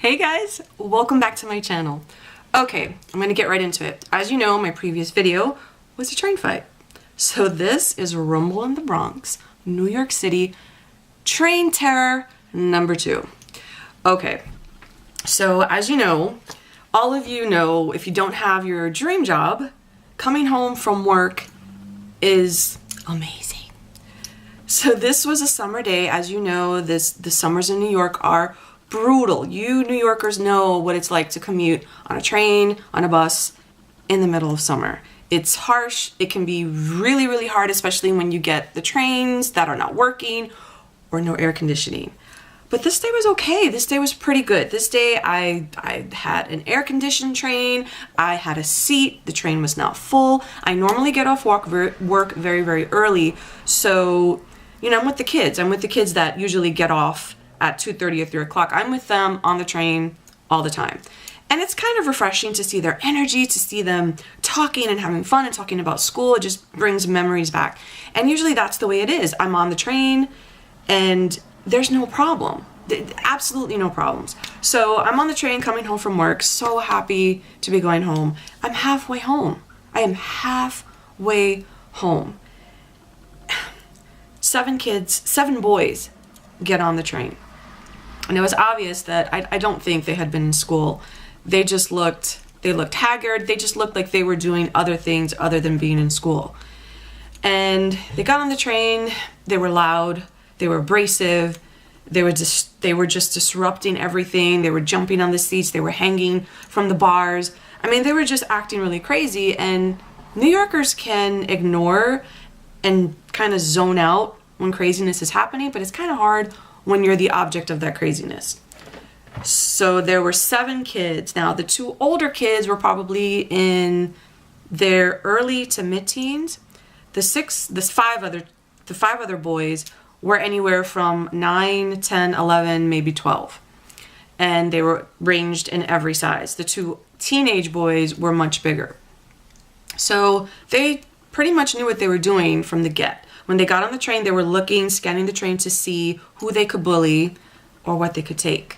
Hey guys, welcome back to my channel. Okay, I'm gonna get right into it. As you know, my previous video was a train fight. So this is Rumble in the Bronx, New York City, train terror number 2. Okay, so as you know, all of you know, if you don't have your dream job, coming home from work is amazing. So this was a summer day. As you know, the summers in New York are brutal. You New Yorkers know what it's like to commute on a train, on a bus, in the middle of summer. It's harsh. It can be really, really hard, especially when you get the trains that are not working or no air conditioning. But this day was okay. This day was pretty good. This day I had an air-conditioned train. I had a seat. The train was not full. I normally get off work very, very early. So, you know, I'm with the kids. I'm with the kids that usually get off at 2:30 or 3 o'clock. I'm with them on the train all the time. And it's kind of refreshing to see their energy, to see them talking and having fun and talking about school. It just brings memories back. And usually that's the way it is. I'm on the train and there's no problem. Absolutely no problems. So I'm on the train coming home from work, so happy to be going home. I'm halfway home. I am halfway home. 7 boys get on the train. And it was obvious that I don't think they had been in school. They looked haggard. They just looked like they were doing other things other than being in school. And they got on the train. They were loud. They were abrasive. They were just disrupting everything. They were jumping on the seats. They were hanging from the bars. I mean, they were just acting really crazy. And New Yorkers can ignore and kind of zone out when craziness is happening, but it's kind of hard when you're the object of that craziness. So there were 7 kids. Now, the 2 older kids were probably in their early to mid-teens. The 5 other boys were anywhere from 9, 10, 11, maybe 12. And they were ranged in every size. The 2 teenage boys were much bigger. So they pretty much knew what they were doing from the get. When they got on the train, they were scanning the train to see who they could bully or what they could take.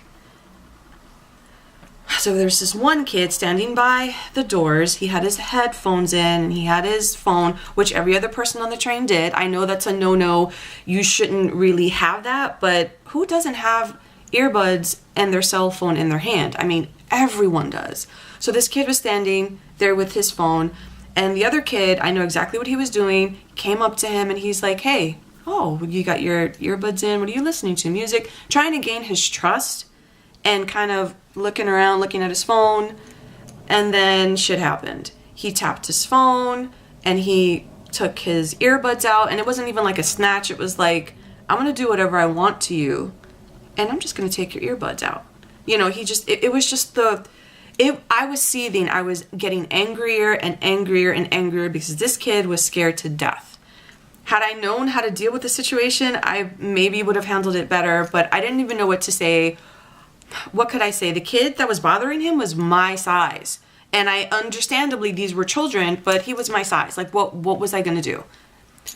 So there's this one kid standing by the doors. He had his headphones in and he had his phone, which every other person on the train did. I know that's a no-no. You shouldn't really have that, but who doesn't have earbuds and their cell phone in their hand? I mean, everyone does. So this kid was standing there with his phone. And the other kid, I know exactly what he was doing, came up to him and he's like, hey, oh, you got your earbuds in? What are you listening to? Music? Trying to gain his trust and kind of looking around, looking at his phone. And then shit happened. He tapped his phone and he took his earbuds out. And it wasn't even like a snatch. It was like, I'm going to do whatever I want to you. And I'm just going to take your earbuds out. You know, it was just I was seething. I was getting angrier and angrier and angrier because this kid was scared to death. Had I known how to deal with the situation, I maybe would have handled it better, but I didn't even know what to say. What could I say? The kid that was bothering him was my size. And understandably, these were children, but he was my size. Like, what was I going to do?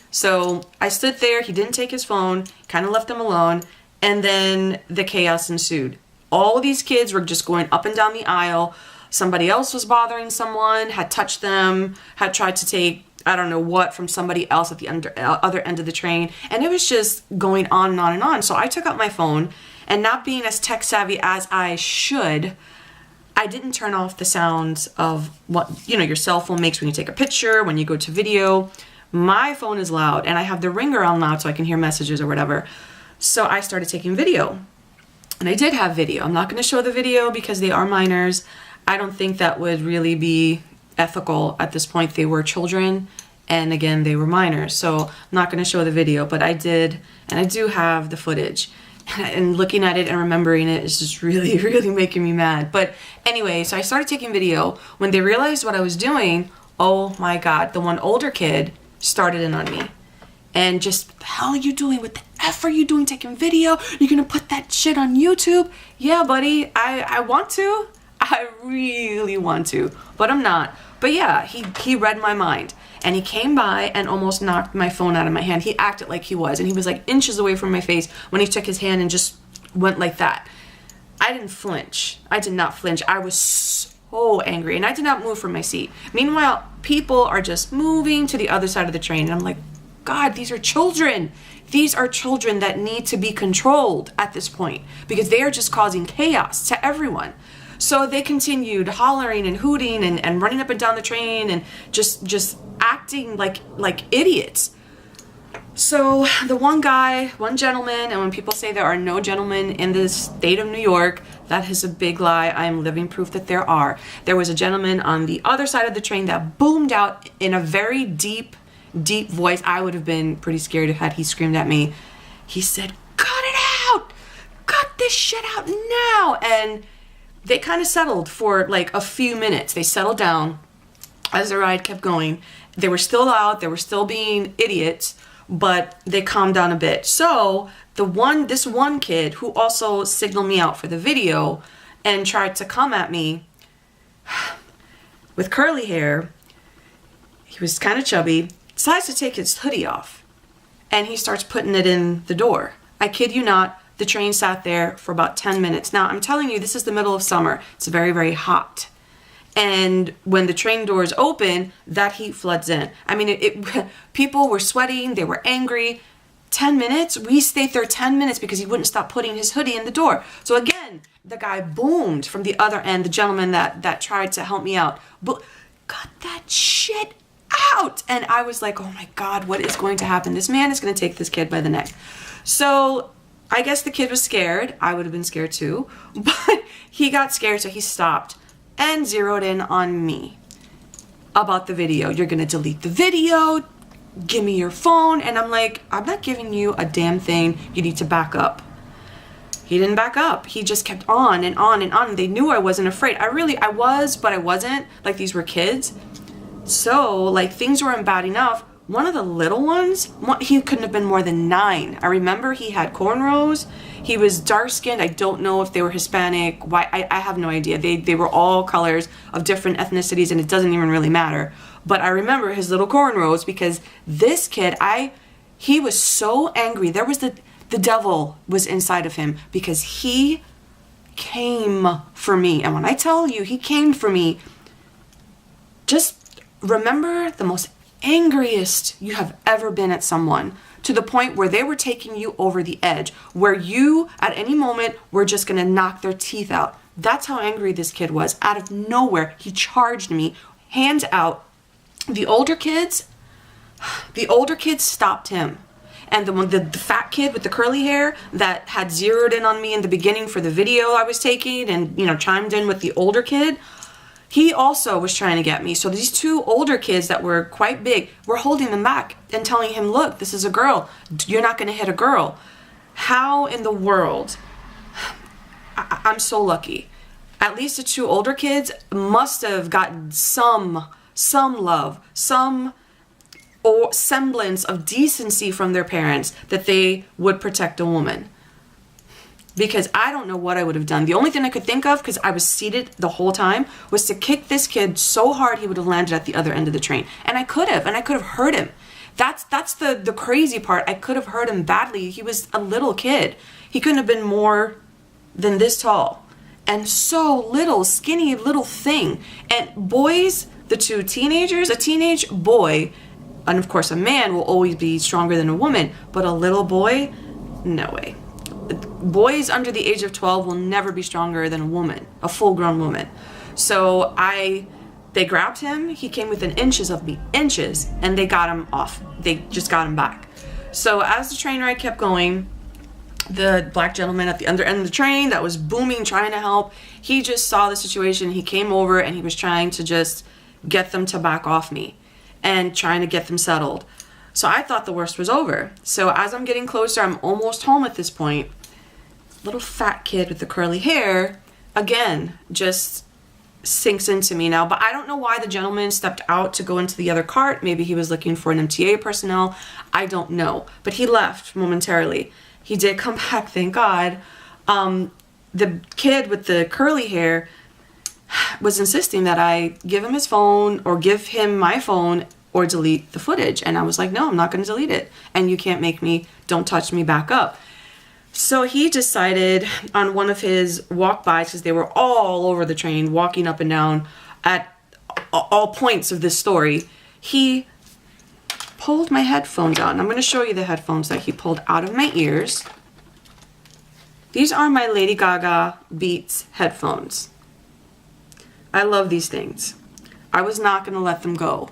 So I stood there. He didn't take his phone, kind of left him alone. And then the chaos ensued. All these kids were just going up and down the aisle. Somebody else was bothering someone, had touched them, had tried to take, I don't know what, from somebody else at the other end of the train. And it was just going on and on and on. So I took out my phone, and not being as tech savvy as I should, I didn't turn off the sounds of what, your cell phone makes when you take a picture, when you go to video. My phone is loud, and I have the ringer on loud so I can hear messages or whatever. So I started taking video. And I did have video. I'm not going to show the video because they are minors. I don't think that would really be ethical at this point. They were children, and again, they were minors. So I'm not going to show the video, but I did, and I do have the footage. And looking at it and remembering it is just really, really making me mad. But anyway, so I started taking video. When they realized what I was doing, oh my God, the one older kid started in on me. And just, what the hell are you doing? What the F are you doing taking video? You're gonna put that shit on YouTube? Yeah, buddy, I want to. I really want to, but I'm not. But yeah, he read my mind. And he came by and almost knocked my phone out of my hand. He acted like he was. And he was like inches away from my face when he took his hand and just went like that. I I didn't flinch. I did not flinch. I was so angry, and I did not move from my seat. Meanwhile, people are just moving to the other side of the train, and I'm like, God, these are children. These are children that need to be controlled at this point because they are just causing chaos to everyone. So they continued hollering and hooting and running up and down the train and just acting like idiots. So the one gentleman, and when people say there are no gentlemen in the state of New York, that is a big lie. I am living proof that there are. There was a gentleman on the other side of the train that boomed out in a very deep voice. I would have been pretty scared had he screamed at me. He said, "Cut it out! Cut this shit out now!" And they kind of settled for like a few minutes. They settled down as the ride kept going. They were still out. They were still being idiots, but they calmed down a bit. So this one kid who also signaled me out for the video and tried to come at me with curly hair, he was kind of chubby, decides to take his hoodie off, and he starts putting it in the door. I kid you not, the train sat there for about 10 minutes. Now, I'm telling you, this is the middle of summer. It's very, very hot. And when the train doors open, that heat floods in. I mean, people were sweating, they were angry. 10 minutes? We stayed there 10 minutes because he wouldn't stop putting his hoodie in the door. So again, the guy boomed from the other end, the gentleman that tried to help me out. But cut that shit out. And I was like, oh my God, what is going to happen? This man is going to take this kid by the neck. So I guess the kid was scared. I would have been scared too. But he got scared, so he stopped and zeroed in on me about the video. You're going to delete the video. Give me your phone. And I'm like, I'm not giving you a damn thing. You need to back up. He didn't back up. He just kept on and on and on. They knew I wasn't afraid. I was, but I wasn't. Like, these were kids. So, like, things weren't bad enough. One of the little ones, he couldn't have been more than 9. I remember he had cornrows. He was dark-skinned. I don't know if they were Hispanic. Why? I have no idea. They were all colors of different ethnicities, and it doesn't even really matter. But I remember his little cornrows because this kid, he was so angry. There was the devil was inside of him because he came for me. And when I tell you he came for me, just remember the most angriest you have ever been at someone, to the point where they were taking you over the edge, where you at any moment were just gonna knock their teeth out. That's how angry this kid was. Out of nowhere, he charged me, hands out. The older kids stopped him. And the fat kid with the curly hair that had zeroed in on me in the beginning for the video I was taking and, chimed in with the older kid, he also was trying to get me. So these two older kids that were quite big were holding them back and telling him, look, this is a girl. You're not going to hit a girl. How in the world? I'm so lucky. At least the two older kids must have gotten some love, some or semblance of decency from their parents that they would protect a woman. Because I don't know what I would have done. The only thing I could think of, because I was seated the whole time, was to kick this kid so hard he would have landed at the other end of the train. And I could have hurt him. That's the crazy part. I could have hurt him badly. He was a little kid. He couldn't have been more than this tall. And so little, skinny little thing. And boys, the two teenagers, a teenage boy, and of course a man will always be stronger than a woman, but a little boy, no way. Boys under the age of 12 will never be stronger than a woman, a full-grown woman. So they grabbed him. He came within inches of me, inches, and they got him off. They just got him back. So as the train ride kept going, the black gentleman at the other end of the train that was booming, trying to help, he just saw the situation. He came over and he was trying to just get them to back off me and trying to get them settled. So I thought the worst was over. So as I'm getting closer, I'm almost home at this point. Little fat kid with the curly hair, again, just sinks into me now. But I don't know why the gentleman stepped out to go into the other cart. Maybe he was looking for an MTA personnel. I don't know. But he left momentarily. He did come back, thank God. The kid with the curly hair was insisting that I give him his phone or give him my phone or delete the footage. And I was like, no, I'm not going to delete it. And you can't make me, don't touch me back up. So he decided on one of his walk-bys, because they were all over the train, walking up and down at all points of this story, he pulled my headphones out. And I'm going to show you the headphones that he pulled out of my ears. These are my Lady Gaga Beats headphones. I love these things. I was not going to let them go.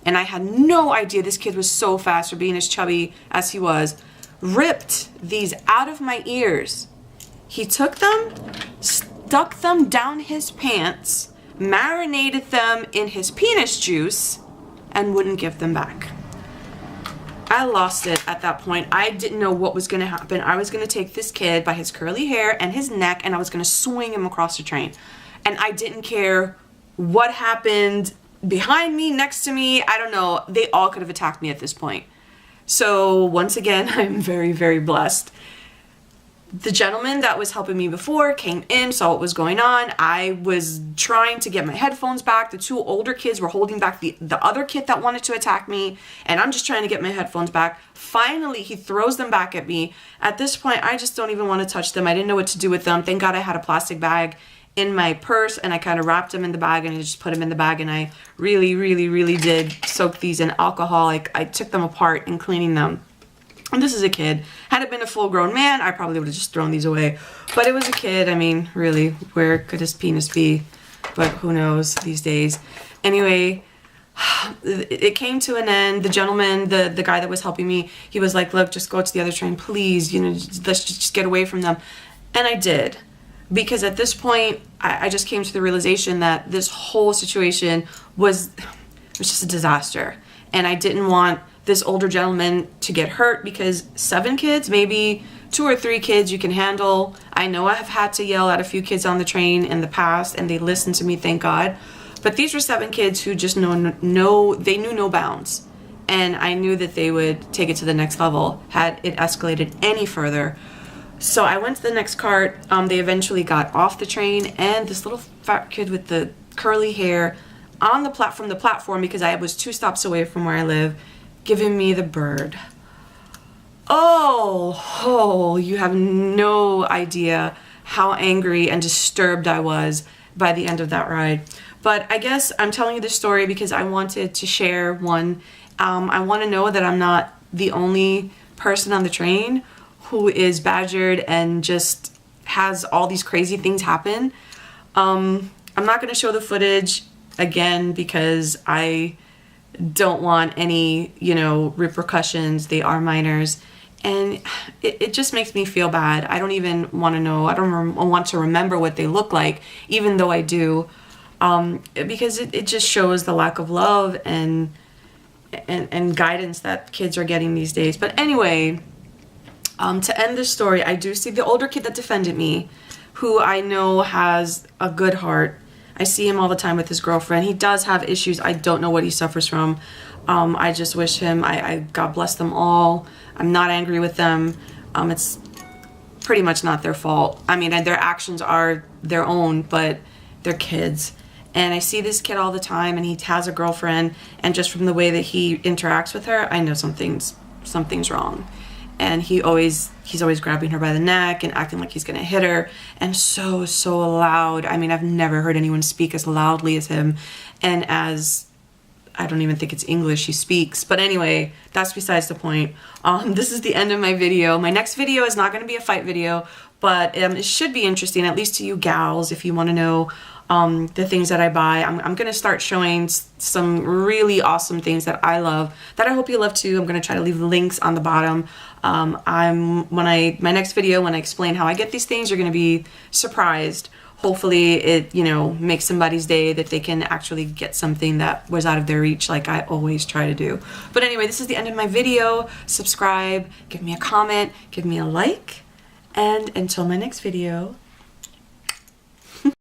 And I had no idea this kid was so fast for being as chubby as he was. Ripped these out of my ears. He took them, stuck them down his pants, marinated them in his penis juice, and wouldn't give them back. I lost it at that point. I didn't know what was going to happen. I was going to take this kid by his curly hair and his neck, and I was going to swing him across the train. And I didn't care what happened behind me, next to me. I don't know. They all could have attacked me at this point. So once again, I'm very, very blessed. The gentleman that was helping me before came in, saw what was going on. I was trying to get my headphones back. The two older kids were holding back the other kid that wanted to attack me, and I'm just trying to get my headphones back. Finally, he throws them back at me. At this point, I just don't even want to touch them. I didn't know what to do with them. Thank God I had a plastic bag in my purse, and I kind of wrapped them in the bag and I just put them in the bag, and I really, really, really did soak these in alcohol. Like, I took them apart in cleaning them. And this is a kid. Had it been a full-grown man, I probably would have just thrown these away. But it was a kid. I mean, really, where could his penis be? But who knows these days. Anyway, it came to an end. The gentleman, the guy that was helping me, he was like, look, just go to the other train, please. You know, let's just get away from them. And I did. Because at this point, I just came to the realization that this whole situation was just a disaster. And I didn't want this older gentleman to get hurt, because 7 kids, maybe 2 or 3 kids you can handle. I know I have had to yell at a few kids on the train in the past, and they listened to me, thank God. But these were 7 kids who just they knew no bounds. And I knew that they would take it to the next level had it escalated any further. So I went to the next cart. They eventually got off the train, and this little fat kid with the curly hair on the platform, because I was 2 stops away from where I live, giving me the bird. Oh, you have no idea how angry and disturbed I was by the end of that ride. But I guess I'm telling you this story because I wanted to share one. I want to know that I'm not the only person on the train who is badgered and just has all these crazy things happen. I'm not going to show the footage again because I don't want any, repercussions. They are minors. And it just makes me feel bad. I don't even want to know. I don't want to remember what they look like, even though I do. Because it just shows the lack of love and guidance that kids are getting these days. But anyway, to end this story, I do see the older kid that defended me, who I know has a good heart. I see him all the time with his girlfriend. He does have issues. I don't know what he suffers from. I just wish him, God bless them all. I'm not angry with them. It's pretty much not their fault. I mean, their actions are their own, but they're kids. And I see this kid all the time, and he has a girlfriend, and just from the way that he interacts with her, I know something's wrong. And he's always grabbing her by the neck and acting like he's gonna hit her, and so loud. I mean, I've never heard anyone speak as loudly as him, and as I don't even think it's English he speaks. But anyway, that's besides the point. This is the end of my video. My next video is not gonna be a fight video, but it should be interesting, at least to you gals, if you want to know the things that I buy. I'm gonna start showing some really awesome things that I love, that I hope you love too. I'm gonna try to leave the links on the bottom. My next video, when I explain how I get these things, you're gonna be surprised. Hopefully it, makes somebody's day, that they can actually get something that was out of their reach, like I always try to do. But anyway, this is the end of my video. Subscribe, give me a comment, give me a like, and until my next video,